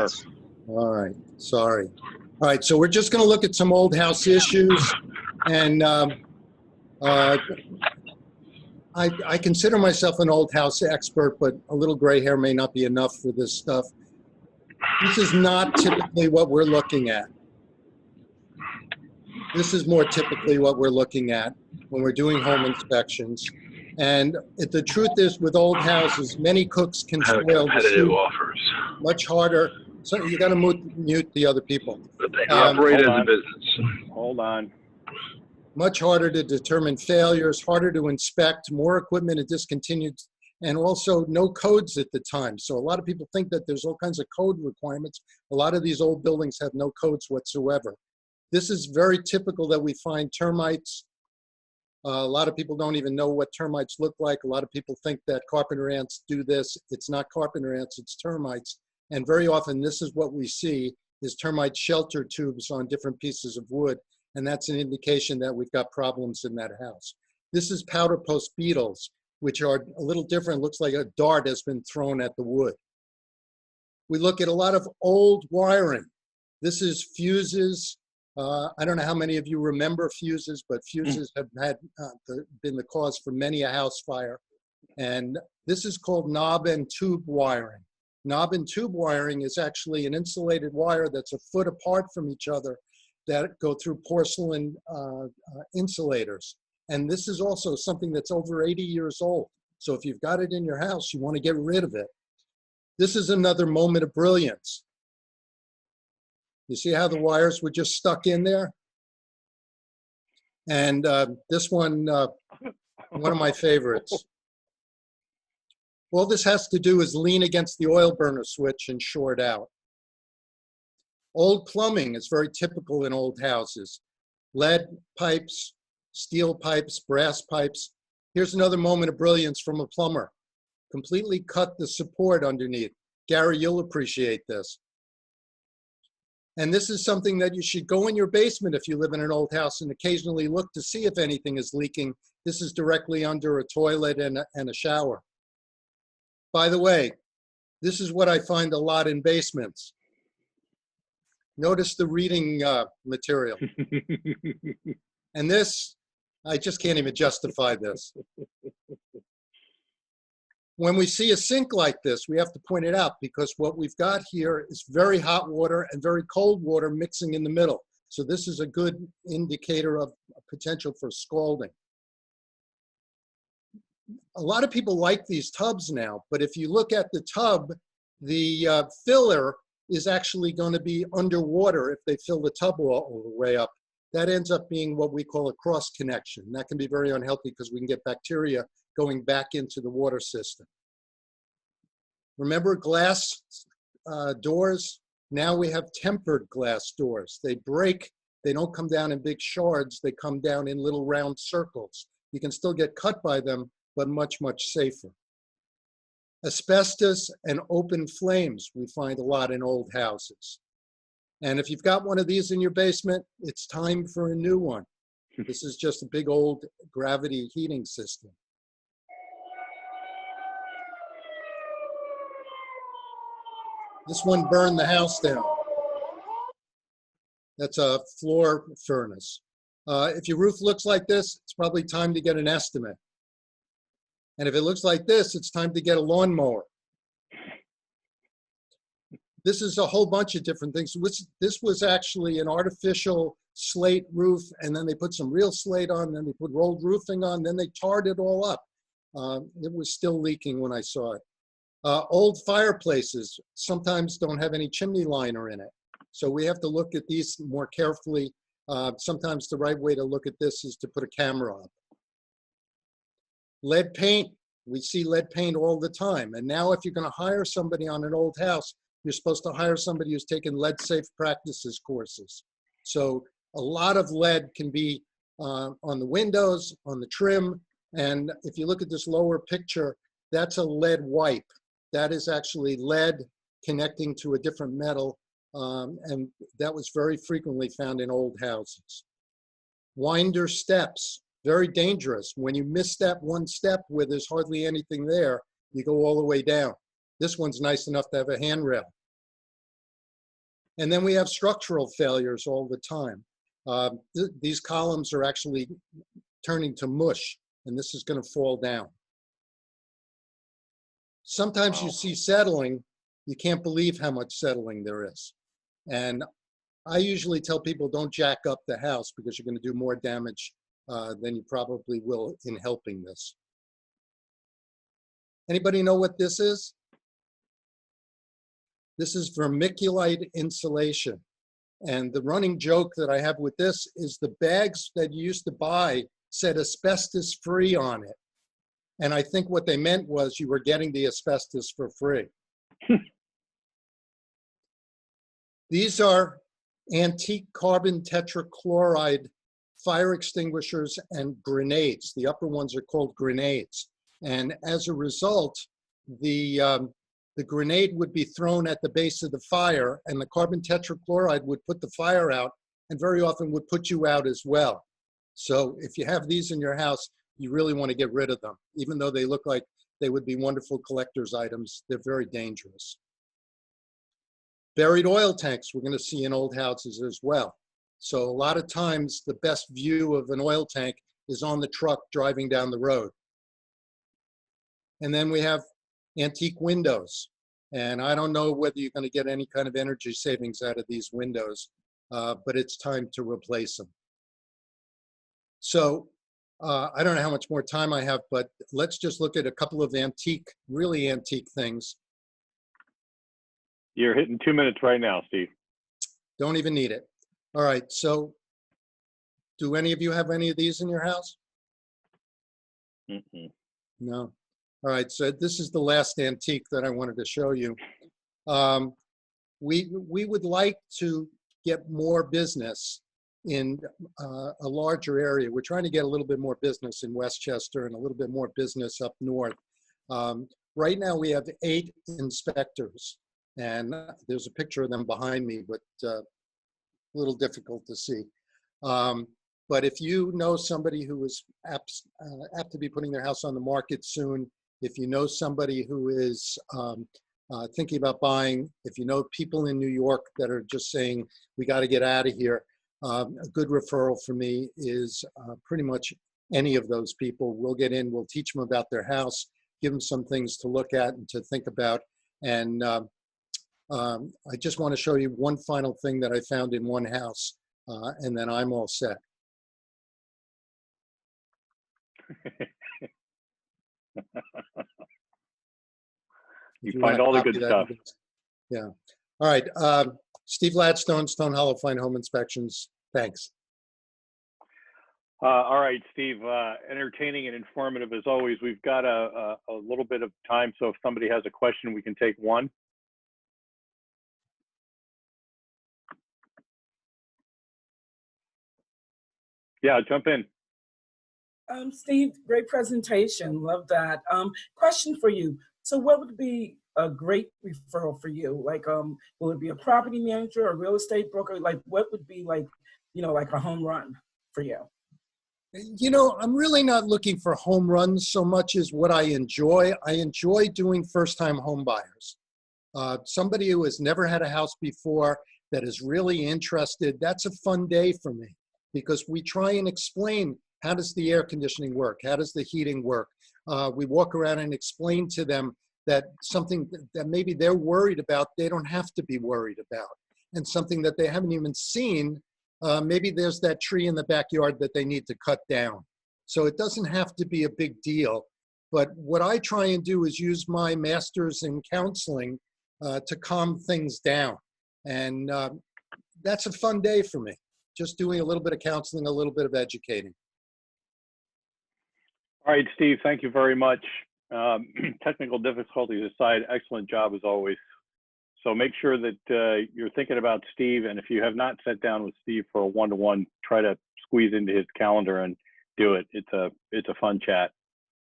Yes. All right. Sorry. All right. So we're just going to look at some old house issues. And I consider myself an old house expert, but a little gray hair may not be enough for this stuff. This is not typically what we're looking at. This is more typically what we're looking at when we're doing home inspections. And the truth is, with old houses, many cooks can Have spoil the competitive soup offers. much harder. So you got to mute the other people. But they operate as a business. Hold on. Much harder to determine failures, harder to inspect, more equipment is discontinued, and also no codes at the time. So a lot of people think that there's all kinds of code requirements. A lot of these old buildings have no codes whatsoever. This is very typical that we find termites. A lot of people don't even know what termites look like. A lot of people think that carpenter ants do this. It's not carpenter ants, it's termites. And very often this is what we see is termite shelter tubes on different pieces of wood. And that's an indication that we've got problems in that house. This is powder post beetles, which are a little different. Looks like a dart has been thrown at the wood. We look at a lot of old wiring. This is fuses. I don't know how many of you remember fuses, but fuses have been the cause for many a house fire. And this is called knob and tube wiring. Knob and tube wiring is actually an insulated wire that's a foot apart from each other that go through porcelain insulators. And this is also something that's over 80 years old. So if you've got it in your house, you want to get rid of it. This is another moment of brilliance. You see how the wires were just stuck in there? And this one of my favorites. All this has to do is lean against the oil burner switch and short out. Old plumbing is very typical in old houses. Lead pipes, steel pipes, brass pipes. Here's another moment of brilliance from a plumber. Completely cut the support underneath. Gary, you'll appreciate this. And this is something that you should go in your basement if you live in an old house and occasionally look to see if anything is leaking. This is directly under a toilet and a shower. By the way, this is what I find a lot in basements. Notice the reading material. And this, I just can't even justify this. When we see a sink like this, we have to point it out because what we've got here is very hot water and very cold water mixing in the middle. So this is a good indicator of potential for scalding. A lot of people like these tubs now, but if you look at the tub, the filler is actually going to be underwater if they fill the tub all the way up. That ends up being what we call a cross connection. That can be very unhealthy because we can get bacteria going back into the water system. Remember glass doors? Now we have tempered glass doors. They break, they don't come down in big shards, they come down in little round circles. You can still get cut by them, but much, much safer. Asbestos and open flames we find a lot in old houses. And if you've got one of these in your basement, it's time for a new one. This is just a big old gravity heating system. This one burned the house down. That's a floor furnace. If your roof looks like this, it's probably time to get an estimate. And if it looks like this, it's time to get a lawnmower. This is a whole bunch of different things. This was actually an artificial slate roof, and then they put some real slate on, then they put rolled roofing on, then they tarred it all up. It was still leaking when I saw it. Old fireplaces sometimes don't have any chimney liner in it. So we have to look at these more carefully. Sometimes the right way to look at this is to put a camera up. Lead paint, we see lead paint all the time. And now if you're going to hire somebody on an old house, you're supposed to hire somebody who's taken lead safe practices courses. So a lot of lead can be on the windows, on the trim. And if you look at this lower picture, that's a lead wipe. That is actually lead connecting to a different metal. And that was very frequently found in old houses. Winder steps, very dangerous. When you misstep one step where there's hardly anything there, you go all the way down. This one's nice enough to have a handrail. And then we have structural failures all the time. These columns are actually turning to mush, and this is going to fall down. Sometimes you see settling, you can't believe how much settling there is. And I usually tell people don't jack up the house because you're going to do more damage than you probably will in helping this. Anybody know what this is? This is vermiculite insulation. And the running joke that I have with this is the bags that you used to buy said asbestos free on it. And I think what they meant was you were getting the asbestos for free. These are antique carbon tetrachloride fire extinguishers and grenades. The upper ones are called grenades. And as a result, the grenade would be thrown at the base of the fire, and the carbon tetrachloride would put the fire out, and very often would put you out as well. So if you have these in your house, you really want to get rid of them. Even though they look like they would be wonderful collector's items, they're very dangerous. Buried oil tanks we're going to see in old houses as well. So a lot of times the best view of an oil tank is on the truck driving down the road. And then we have antique windows. And I don't know whether you're going to get any kind of energy savings out of these windows, but it's time to replace them. So I don't know how much more time I have, but let's just look at a couple of antique, really antique things. You're hitting 2 minutes right now, Steve. Don't even need it. All right, so do any of you have any of these in your house? Mm-mm. No. All right, so this is the last antique that I wanted to show you. We would like to get more business in a larger area. We're trying to get a little bit more business in Westchester and a little bit more business up north. Right now we have 8 inspectors, and there's a picture of them behind me, but a little difficult to see. But if you know somebody who is apt to be putting their house on the market soon, if you know somebody who is thinking about buying, if you know people in New York that are just saying, we got to get out of here, a good referral for me is pretty much any of those people. We'll get in, we'll teach them about their house, give them some things to look at and to think about. And I just want to show you one final thing that I found in one house, and then I'm all set. You find all the good stuff. Yeah. All right. Steve Gladstone, Stonehollow Fine Home Inspections. Thanks. All right, Steve. Entertaining and informative as always. We've got a little bit of time, so if somebody has a question, we can take one. Yeah, jump in. Steve, great presentation. Love that. Question for you. So what would be a great referral for you? Like, will it be a property manager, a real estate broker? Like, what would be like, you know, like a home run for you? You know, I'm really not looking for home runs so much as what I enjoy. I enjoy doing first-time home buyers. Somebody who has never had a house before that is really interested, that's a fun day for me because we try and explain how does the air conditioning work? How does the heating work? We walk around and explain to them that something that maybe they're worried about, they don't have to be worried about. And something that they haven't even seen, maybe there's that tree in the backyard that they need to cut down. So it doesn't have to be a big deal. But what I try and do is use my master's in counseling to calm things down. And that's a fun day for me, just doing a little bit of counseling, a little bit of educating. All right, Steve, thank you very much. Technical difficulties aside, excellent job as always. So make sure that you're thinking about Steve, and if you have not sat down with Steve for a one-to-one, try to squeeze into his calendar and do it. It's a fun chat.